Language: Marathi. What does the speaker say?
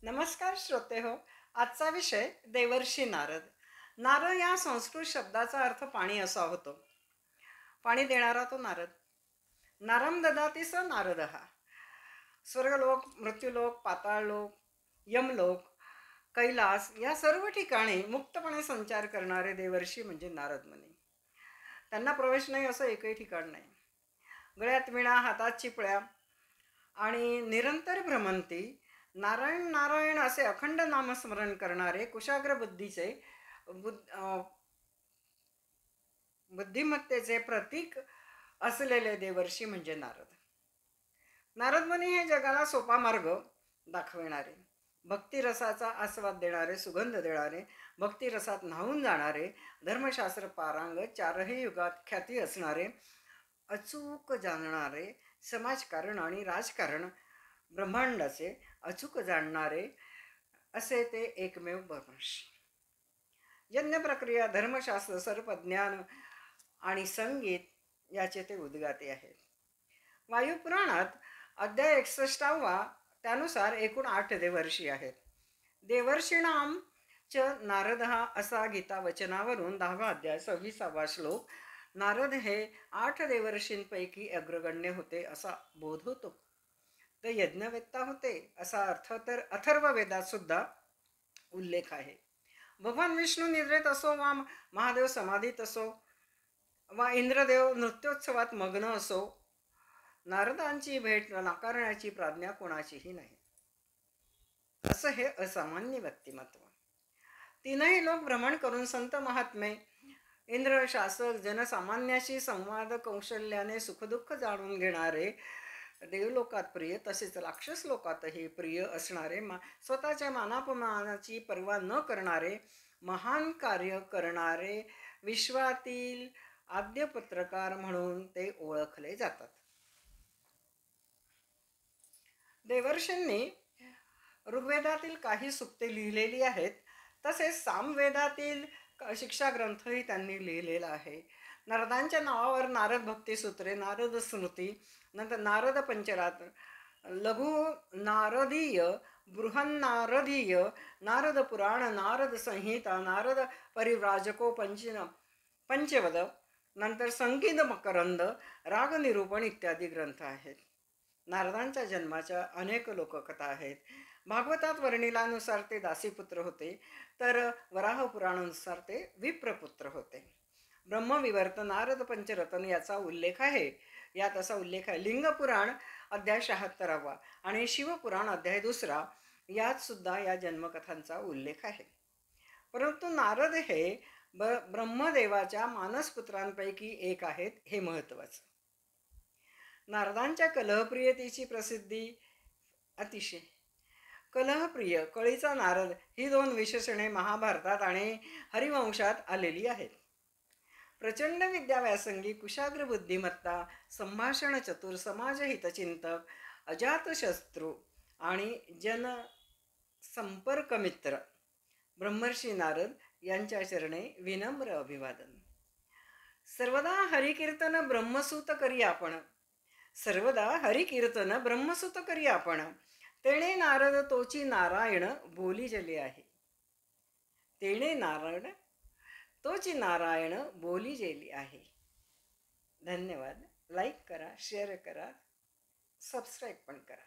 नमस्कार श्रोते हो. आजचा विषय देवर्षी नारद. नारद या संस्कृत शब्दाचा अर्थ पाणी असा होतो. पाणी देणारा तो नारद. नारम ददाती स नारदः. स्वर्गलोक, मृत्यूलोक, पाताळलोक, यमलोक, कैलास या सर्व ठिकाणी मुक्तपणे संचार करणारे देवर्षी म्हणजे नारद मुनी. त्यांना प्रवेश नाही असं एकही ठिकाण नाही. गळ्यात विणा, हातात चिपळ्या आणि निरंतर भ्रमंती नारायण नारायण असे अखंड नामस्मरण करणारे कुशाग्र बुद्धीचे बुद्धिमत्तेचे प्रतीक असलेले देवर्षी म्हणजे नारद. नारद मुनी हे जगाला सोपा मार्ग दाखविणारे, भक्तिरसाचा आस्वाद देणारे, सुगंध देणारे, भक्तिरसात न्हावून जाणारे, धर्मशास्त्र पारंगत, चारही युगात ख्याती असणारे, अचूक जाणणारे, समाजकारण आणि राजकारण ब्रह्मांडाचे अचूक जाणणारे असे ते एकमेव ब्रह्मर्षी. यज्ञ प्रक्रिया, धर्मशास्त्र, सर्पज्ञान आणि संगीत याचे ते उद्गाते आहेत. वायुपुराणात अध्याय 61 त्यानुसार एकूण 8 देवर्षी आहेत. देवर्षीणाम च नारद असा गीता वचनावरून 10वा अध्याय 26वा श्लोक. नारद हे 8 देवर्षींपैकी अग्रगण्य होते असा बोध होतो. ते यज्ञवेत्ता होते असा अर्थ तर अथर्व वेदात सुद्धा उल्लेख आहे. भगवान विष्णू निद्रेत असो वा महादेव समाधीत असो वा इंद्रदेव नृत्योत्सवात मग्न असो, नारदांची भेट नाकारण्याची प्राज्ञा कोणाचीही नाही. असं हे असामान्य व्यक्तिमत्व. तीनही लोक भ्रमण करून संत महात्मे, इंद्र, शासक, जनसामान्याशी संवाद कौशल्याने सुखदुःख जाणून घेणारे, देवलोकात प्रिय तसेच राक्षस लोकातही प्रिय असणारे, स्वतःच्या मानापमानाची पर्वा न करणारे, महान कार्य करणारे, विश्वातील आद्य पत्रकार म्हणून ते ओळखले जातात. देवर्षींनी ऋग्वेदातील काही सूक्ते लिहिलेली आहेत. तसेच सामवेदातील शिक्षा ग्रंथही त्यांनी लिहिलेला आहे. नारदांच्या नावावर नारद भक्ती सूत्रे, नारद स्मृती, नंतर नारद पंचरात्र, लघु नारदीय, बृहन्नारदीय, नारद पुराण, नारद संहिता, नारद परिव्राजको पंचवद, नंतर संगीत मकरंद, राग निरूपण इत्यादी ग्रंथ आहेत. नारदांच्या जन्माच्या अनेक लोककथा आहेत. भागवतात वर्णिलानुसार ते दासीपुत्र होते, तर वराह पुराणानुसार ते विप्रपुत्र होते. ब्रह्मविवर्त, नारद पंचरत्न याचा उल्लेख आहे. यात असा उल्लेख आहे. लिंगपुराण अध्याय 76 आणि शिवपुराण अध्याय 2 यात सुद्धा या जन्मकथांचा उल्लेख आहे. परंतु नारद हे ब्रह्मदेवाच्या मानसपुत्रांपैकी एक आहेत हे महत्त्वाचं. नारदांच्या कलहप्रियतेची प्रसिद्धी अतिशय. कलहप्रिय, कळीचा नारद ही 2 विशेषणे महाभारतात आणि हरिवंशात आलेली आहेत. प्रचंड विद्याव्यासंगी, कुशाग्र बुद्धिमत्ता, संभाषण चतुर, समाजहितचिंतक, अजातशत्रू आणि जनसंपर्क मित्र ब्रह्मर्षी नारद यांच्या चरणे विनम्र अभिवादन. सर्वदा हरिकीर्तन ब्रह्मसूत करी आपण, सर्वदा हरिकीर्तन ब्रह्मसूत करी आपण, तेणे नारद तोची नारायण बोली जले आहे. तेणे नारायण तोची नारायण बोली जेली आहे. धन्यवाद. लाईक करा, शेअर करा, सबस्क्राईब पण करा.